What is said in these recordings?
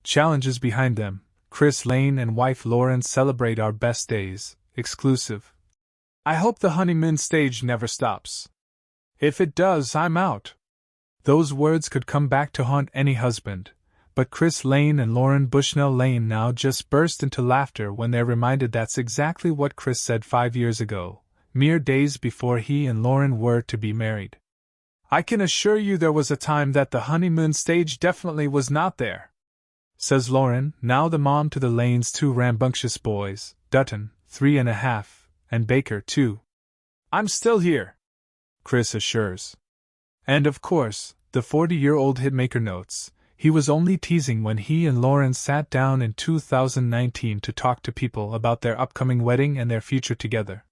Challenges behind them. Chris Lane and wife Lauren celebrate our best days. Exclusive. I hope the honeymoon stage never stops. If it does, I'm out. Those words could come back to haunt any husband, but Chris Lane and Lauren Bushnell Lane now just burst into laughter when they're reminded that's exactly what Chris said 5 years ago, mere days before he and Lauren were to be married. I can assure you there was a time that the honeymoon stage definitely was not there, says Lauren, now the mom to the Lanes' 2 rambunctious boys, Dutton, 3.5, and Baker, 2. I'm still here, Chris assures. And of course, the 40-year-old hitmaker notes, he was only teasing when he and Lauren sat down in 2019 to talk to people about their upcoming wedding and their future together.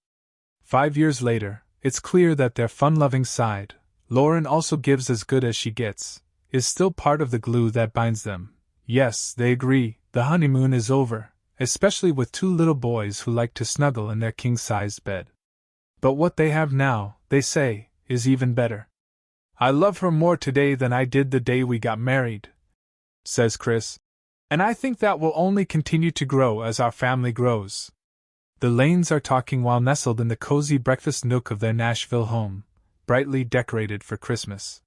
5 years later, it's clear that their fun-loving side, Lauren also gives as good as she gets, is still part of the glue that binds them. Yes, they agree, the honeymoon is over, especially with 2 little boys who like to snuggle in their king-sized bed. But what they have now, they say, is even better. I love her more today than I did the day we got married, says Chris. And I think that will only continue to grow as our family grows. The Lanes are talking while nestled in the cozy breakfast nook of their Nashville home, brightly decorated for Christmas.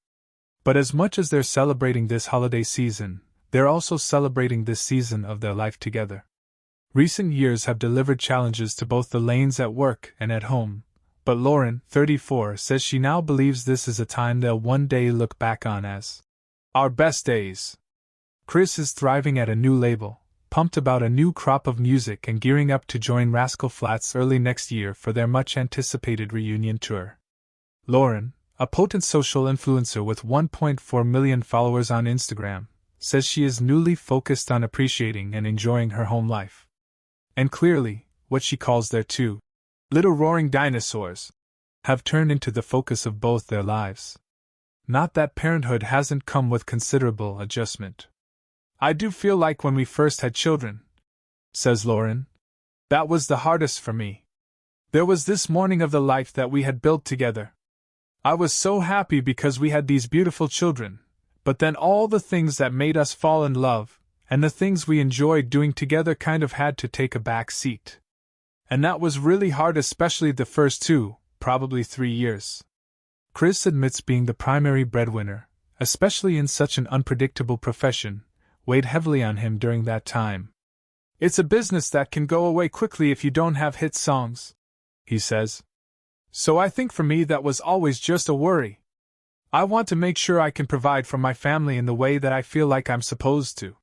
But as much as they're celebrating this holiday season, they're also celebrating this season of their life together. Recent years have delivered challenges to both the Lanes at work and at home, but Lauren, 34, says she now believes this is a time they'll one day look back on as our best days. Chris is thriving at a new label, pumped about a new crop of music and gearing up to join Rascal Flatts early next year for their much-anticipated reunion tour. Lauren, a potent social influencer with 1.4 million followers on Instagram, says she is newly focused on appreciating and enjoying her home life. And clearly, what she calls their 2 little roaring dinosaurs have turned into the focus of both their lives. Not that parenthood hasn't come with considerable adjustment. I do feel like when we first had children, says Lauren, that was the hardest for me. There was this morning of the life that we had built together. I was so happy because we had these beautiful children, but then all the things that made us fall in love, and the things we enjoyed doing together kind of had to take a back seat. And that was really hard, especially the first 2, probably 3 years. Chris admits being the primary breadwinner, especially in such an unpredictable profession, weighed heavily on him during that time. It's a business that can go away quickly if you don't have hit songs, he says. So I think for me that was always just a worry. I want to make sure I can provide for my family in the way that I feel like I'm supposed to.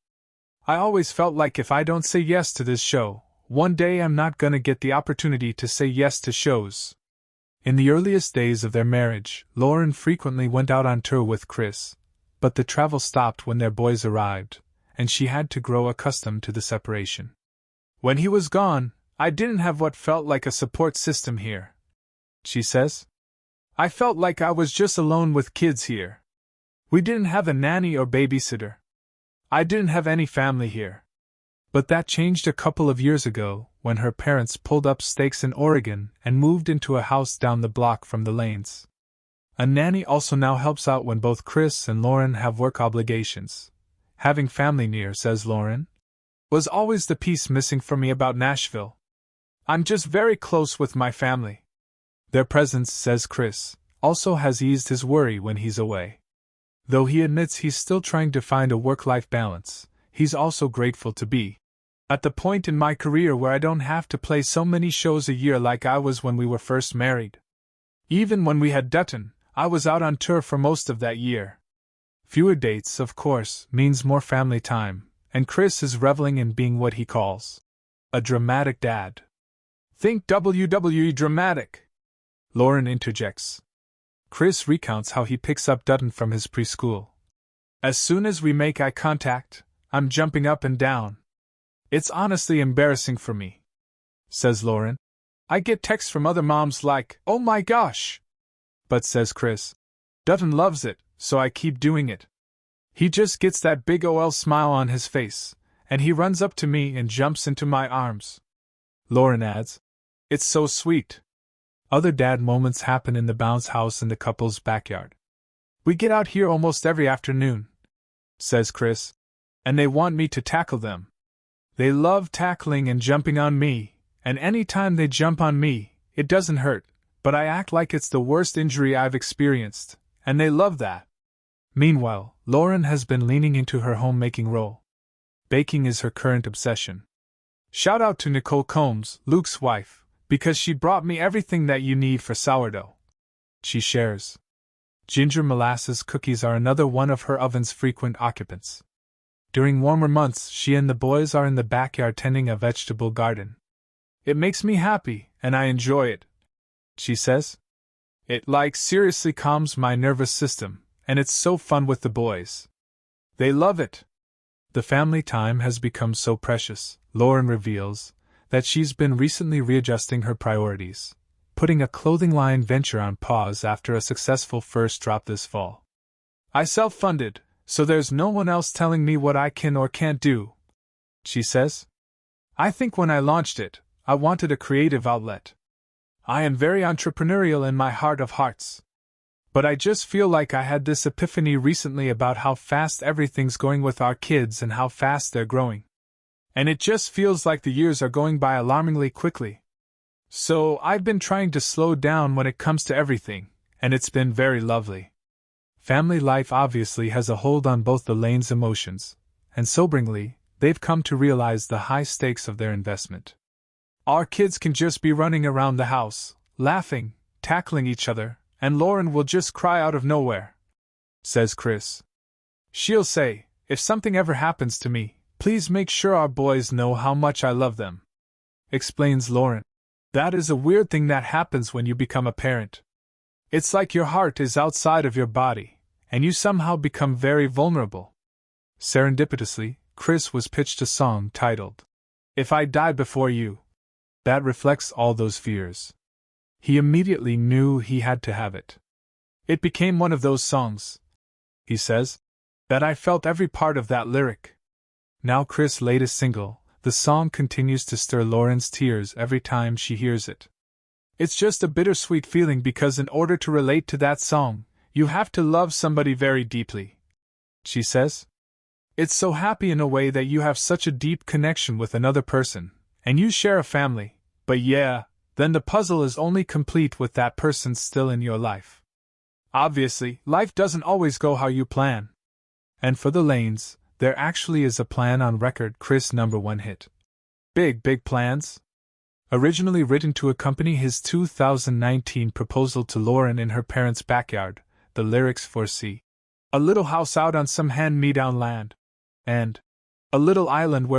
I always felt like if I don't say yes to this show, one day I'm not gonna get the opportunity to say yes to shows. In the earliest days of their marriage, Lauren frequently went out on tour with Chris, but the travel stopped when their boys arrived, and she had to grow accustomed to the separation. When he was gone, I didn't have what felt like a support system here, she says. I felt like I was just alone with kids here. We didn't have a nanny or babysitter. I didn't have any family here. But that changed a couple of years ago, when her parents pulled up stakes in Oregon and moved into a house down the block from the Lanes. A nanny also now helps out when both Chris and Lauren have work obligations. Having family near, says Lauren, was always the piece missing for me about Nashville. I'm just very close with my family. Their presence, says Chris, also has eased his worry when he's away. Though he admits he's still trying to find a work-life balance, he's also grateful to be at the point in my career where I don't have to play so many shows a year like I was when we were first married. Even when we had Dutton, I was out on tour for most of that year. Fewer dates, of course, means more family time, and Chris is reveling in being what he calls a dramatic dad. Think WWE dramatic, Lauren interjects. Chris recounts how he picks up Dutton from his preschool. As soon as we make eye contact, I'm jumping up and down. It's honestly embarrassing for me, says Lauren. I get texts from other moms like, oh my gosh. But, says Chris, Dutton loves it, so I keep doing it. He just gets that big OL smile on his face, and he runs up to me and jumps into my arms. Lauren adds, it's so sweet. Other dad moments happen in the bounce house in the couple's backyard. We get out here almost every afternoon, says Chris. And they want me to tackle them. They love tackling and jumping on me, and any time they jump on me, it doesn't hurt, but I act like it's the worst injury I've experienced, and they love that. Meanwhile, Lauren has been leaning into her homemaking role. Baking is her current obsession. Shout out to Nicole Combs, Luke's wife, because she brought me everything that you need for sourdough. She shares. Ginger molasses cookies are another one of her oven's frequent occupants. During warmer months, she and the boys are in the backyard tending a vegetable garden. It makes me happy, and I enjoy it, she says. It seriously calms my nervous system, and it's so fun with the boys. They love it. The family time has become so precious, Lauren reveals, that she's been recently readjusting her priorities, putting a clothing line venture on pause after a successful first drop this fall. I self-funded, so there's no one else telling me what I can or can't do, she says. I think when I launched it, I wanted a creative outlet. I am very entrepreneurial in my heart of hearts. But I just feel like I had this epiphany recently about how fast everything's going with our kids and how fast they're growing. And it just feels like the years are going by alarmingly quickly. So I've been trying to slow down when it comes to everything, and it's been very lovely. Family life obviously has a hold on both the Lanes' emotions, and soberingly, they've come to realize the high stakes of their investment. Our kids can just be running around the house, laughing, tackling each other, and Lauren will just cry out of nowhere, says Chris. She'll say, if something ever happens to me, please make sure our boys know how much I love them, explains Lauren. That is a weird thing that happens when you become a parent. It's like your heart is outside of your body, and you somehow become very vulnerable. Serendipitously, Chris was pitched a song titled, If I Die Before You, that reflects all those fears. He immediately knew he had to have it. It became one of those songs, he says, that I felt every part of that lyric. Now Chris' latest single, the song continues to stir Lauren's tears every time she hears it. It's just a bittersweet feeling because in order to relate to that song, you have to love somebody very deeply, she says. It's so happy in a way that you have such a deep connection with another person, and you share a family, but yeah, then the puzzle is only complete with that person still in your life. Obviously, life doesn't always go how you plan. And for the Lanes, there actually is a plan on record. Chris' #1 hit. Big Plans? Originally written to accompany his 2019 proposal to Lauren in her parents' backyard, the lyrics foresee a little house out on some hand-me-down land, and a little island where